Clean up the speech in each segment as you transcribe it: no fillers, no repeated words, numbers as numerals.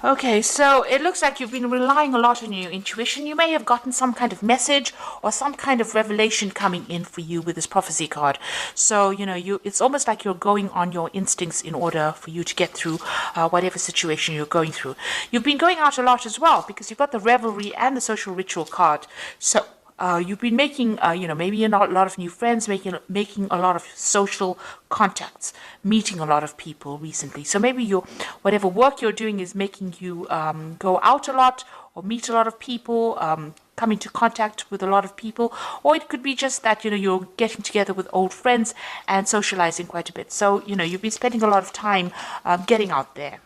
Okay, so it looks like you've been relying a lot on your intuition. You may have gotten some kind of message or some kind of revelation coming in for you with this prophecy card. So, it's almost like you're going on your instincts in order for you to get through whatever situation you're going through. You've been going out a lot as well because you've got the revelry and the social ritual card. So, you've been making, maybe a lot of new friends, making a lot of social contacts, meeting a lot of people recently. So maybe whatever work you're doing is making you go out a lot or meet a lot of people, come into contact with a lot of people, or it could be just that, you're getting together with old friends and socializing quite a bit. So, you've been spending a lot of time getting out there.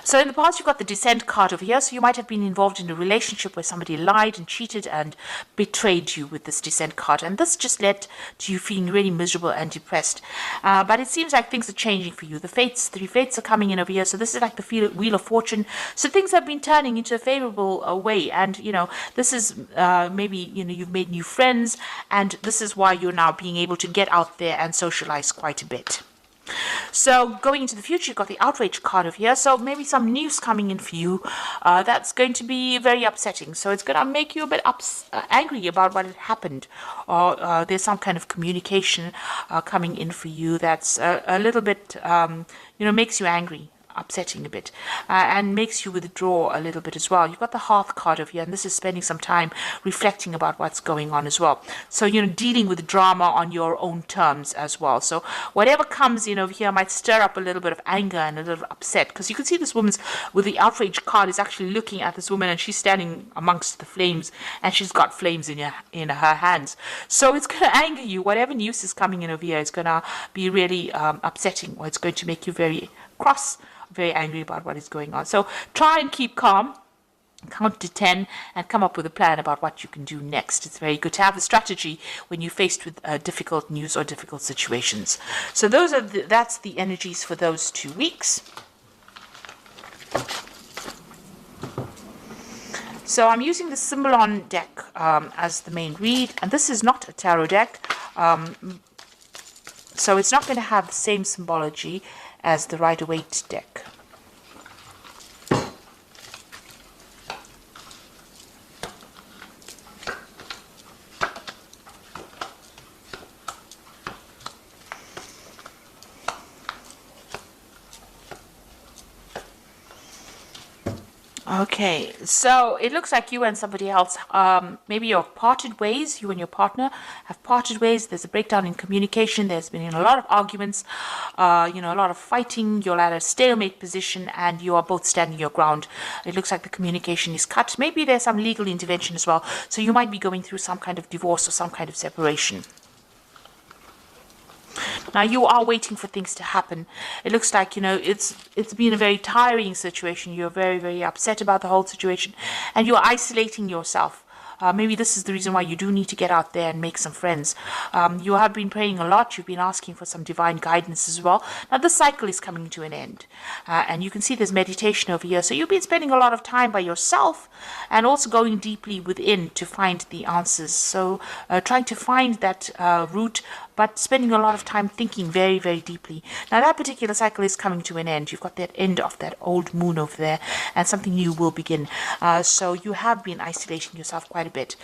So in the past, you've got the Descent card over here. So you might have been involved in a relationship where somebody lied and cheated and betrayed you with this Descent card. And this just led to you feeling really miserable and depressed. But it seems like things are changing for you. The three fates are coming in over here. So this is like the Wheel of Fortune. So things have been turning into a favorable way. And, this is maybe, you've made new friends. And this is why you're now being able to get out there and socialize quite a bit. So going into the future, you've got the Outrage card over here. So maybe some news coming in for you that's going to be very upsetting. So it's going to make you a bit angry about what had happened. Or there's some kind of communication coming in for you that's a little bit, makes you angry. Upsetting a bit and makes you withdraw a little bit as well. You've got the Hearth card over here, and this is spending some time reflecting about what's going on as well. So, dealing with drama on your own terms as well. So whatever comes in over here might stir up a little bit of anger and a little upset, because you can see this woman's with the Outrage card is actually looking at this woman, and she's standing amongst the flames, and she's got flames in her hands. So it's going to anger you. Whatever news is coming in over here is going to be really upsetting, or it's going to make you very cross, very angry about what is going on. So try and keep calm, count to 10, and come up with a plan about what you can do next. It's very good to have a strategy when you're faced with difficult news or difficult situations. So that's the energies for those 2 weeks. So I'm using the Symbolon deck as the main read, and this is not a tarot deck. So it's not going to have the same symbology as the Rider-Waite deck. Okay, so it looks like you and somebody else, maybe you're parted ways, you and your partner have parted ways. There's a breakdown in communication. There's been a lot of arguments, a lot of fighting. You're at a stalemate position and you are both standing your ground. It looks like the communication is cut. Maybe there's some legal intervention as well. So you might be going through some kind of divorce or some kind of separation. Now you are waiting for things to happen. It looks like, it's been a very tiring situation. You're very, very upset about the whole situation, and you're isolating yourself. Maybe this is the reason why you do need to get out there and make some friends. You have been praying a lot. You've been asking for some divine guidance as well. Now, this cycle is coming to an end. And you can see there's meditation over here. So you've been spending a lot of time by yourself and also going deeply within to find the answers. So trying to find that root, but spending a lot of time thinking very, very deeply. Now, that particular cycle is coming to an end. You've got that end of that old moon over there, and something new will begin. So you have been isolating yourself quite a bit.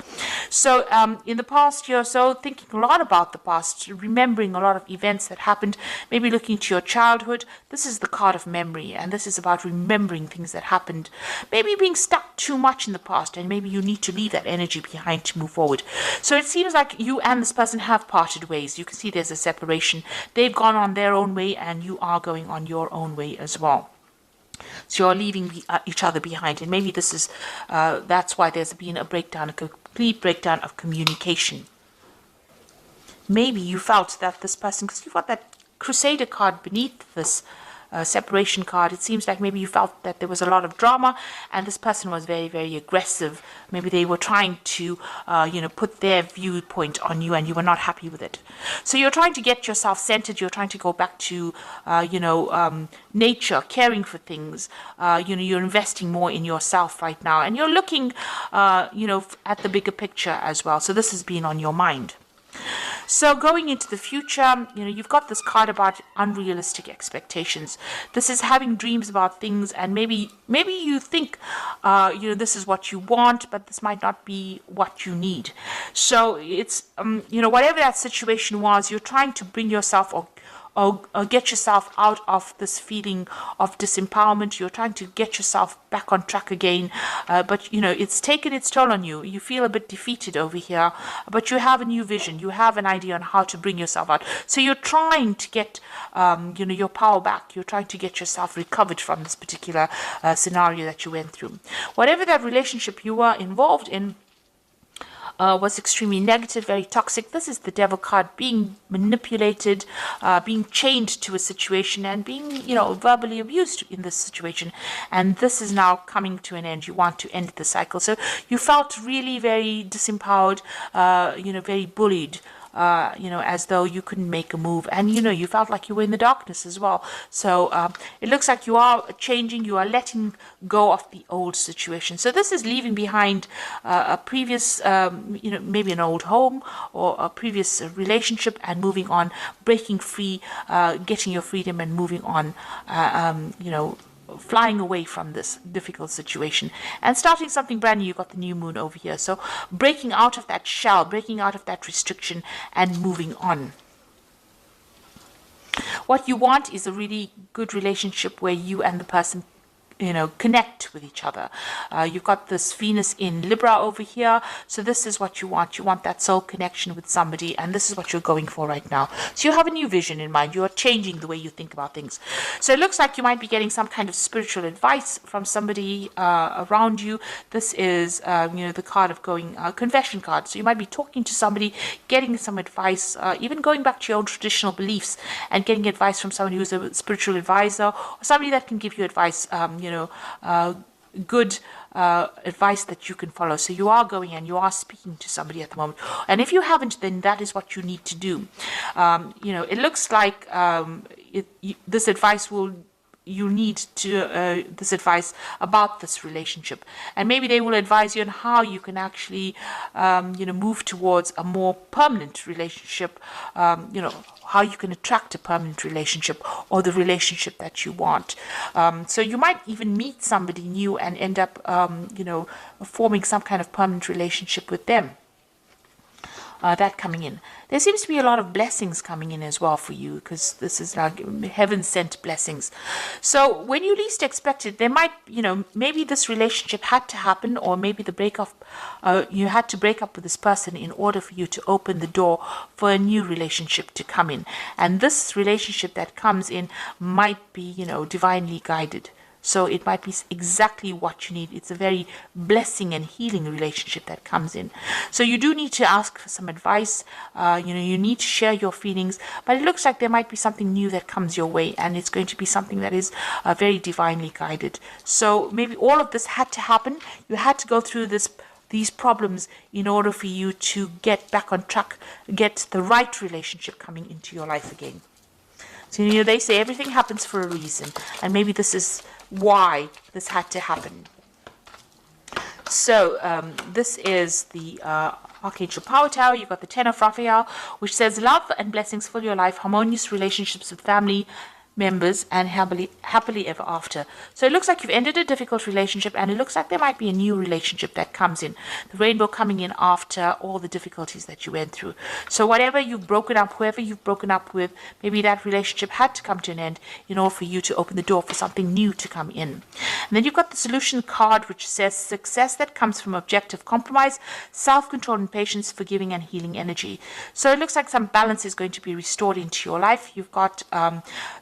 So in the past, you're so thinking a lot about the past, remembering a lot of events that happened, maybe looking to your childhood. This is the card of memory, and this is about remembering things that happened. Maybe being stuck too much in the past, and maybe you need to leave that energy behind to move forward. So it seems like you and this person have parted ways. You can see there's a separation. They've gone on their own way, and you are going on your own way as well. So you're leaving each other behind, and maybe this is that's why there's been a breakdown, a complete breakdown of communication. Maybe you felt that this person, because you've got that Crusader card beneath this separation card, it seems like maybe you felt that there was a lot of drama, and this person was very, very aggressive. Maybe they were trying to, put their viewpoint on you, and you were not happy with it. So you're trying to get yourself centered. You're trying to go back to, nature, caring for things. You're investing more in yourself right now, and you're looking, at the bigger picture as well. So this has been on your mind. So going into the future, you've got this card about unrealistic expectations. This is having dreams about things, and maybe you think, this is what you want, but this might not be what you need. So it's, whatever that situation was, you're trying to bring yourself or get yourself out of this feeling of disempowerment. You're trying to get yourself back on track again, but it's taken its toll on you. You feel a bit defeated over here, but you have a new vision. You have an idea on how to bring yourself out. So you're trying to get your power back. You're trying to get yourself recovered from this particular scenario that you went through. Whatever that relationship you were involved in was extremely negative, very toxic. This is the devil card, being manipulated, being chained to a situation, and being, verbally abused in this situation. And this is now coming to an end. You want to end the cycle. So you felt really very disempowered, very bullied. As though you couldn't make a move, and you felt like you were in the darkness as well. So it looks like you are changing, you are letting go of the old situation. So this is leaving behind a previous, maybe an old home or a previous relationship, and moving on, breaking free, getting your freedom and moving on, flying away from this difficult situation and starting something brand new. You've got the new moon over here. So breaking out of that shell, breaking out of that restriction and moving on. What you want is a really good relationship where you and the person connect with each other. You've got this Venus in Libra over here. So this is what you want. You want that soul connection with somebody, and this is what you're going for right now. So you have a new vision in mind. You are changing the way you think about things. So it looks like you might be getting some kind of spiritual advice from somebody around you. This is, the card of going, confession card. So you might be talking to somebody, getting some advice, even going back to your own traditional beliefs and getting advice from someone who's a spiritual advisor, or somebody that can give you advice, good advice that you can follow. So you are going and you are speaking to somebody at the moment. And if you haven't, then that is what you need to do. It looks like this advice you need to this advice about this relationship, and maybe they will advise you on how you can actually move towards a more permanent relationship, how you can attract a permanent relationship or the relationship that you want. So you might even meet somebody new and end up forming some kind of permanent relationship with them. That coming in. There seems to be a lot of blessings coming in as well for you, because this is like heaven-sent blessings. So when you least expect it, there might, maybe this relationship had to happen, or maybe the breakup, you had to break up with this person in order for you to open the door for a new relationship to come in. And this relationship that comes in might be, divinely guided. So it might be exactly what you need. It's a very blessing and healing relationship that comes in. So you do need to ask for some advice. You need to share your feelings. But it looks like there might be something new that comes your way, and it's going to be something that is very divinely guided. So maybe all of this had to happen. You had to go through these problems in order for you to get back on track, get the right relationship coming into your life again. So, they say everything happens for a reason, and maybe this is why this had to happen. So, this is the Archangel Power Tower. You've got the Ten of Raphael, which says love and blessings fill your life, harmonious relationships with family members, and happily ever after. So it looks like you've ended a difficult relationship, and it looks like there might be a new relationship that comes in. The rainbow coming in after all the difficulties that you went through. So whatever you've broken up, whoever you've broken up with, maybe that relationship had to come to an end in order for you to open the door for something new to come in. And then you've got the solution card, which says success that comes from objective compromise, self-control and patience, forgiving and healing energy. So it looks like some balance is going to be restored into your life. You've got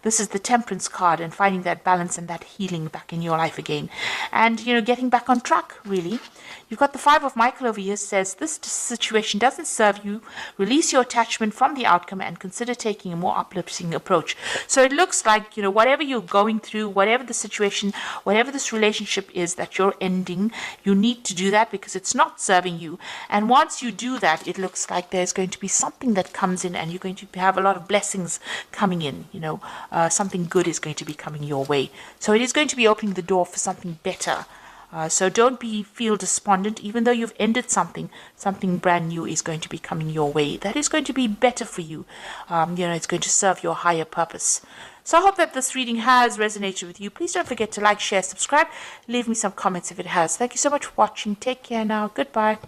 this is the Temperance card, and finding that balance and that healing back in your life again, and getting back on track, really. You've got the Five of Michael over here, says this situation doesn't serve you. Release your attachment from the outcome and consider taking a more uplifting approach. So it looks like whatever you're going through, whatever the situation, whatever this relationship is that you're ending, you need to do that because it's not serving you. And once you do that, it looks like there's going to be something that comes in, and you're going to have a lot of blessings coming in. Something good is going to be coming your way. So it is going to be opening the door for something better So don't feel despondent, even though you've ended something. Something brand new is going to be coming your way. That is going to be better for you. It's going to serve your higher purpose. So I hope that this reading has resonated with you. Please don't forget to like, share, subscribe. Leave me some comments if it has. Thank you so much for watching. Take care now. Goodbye.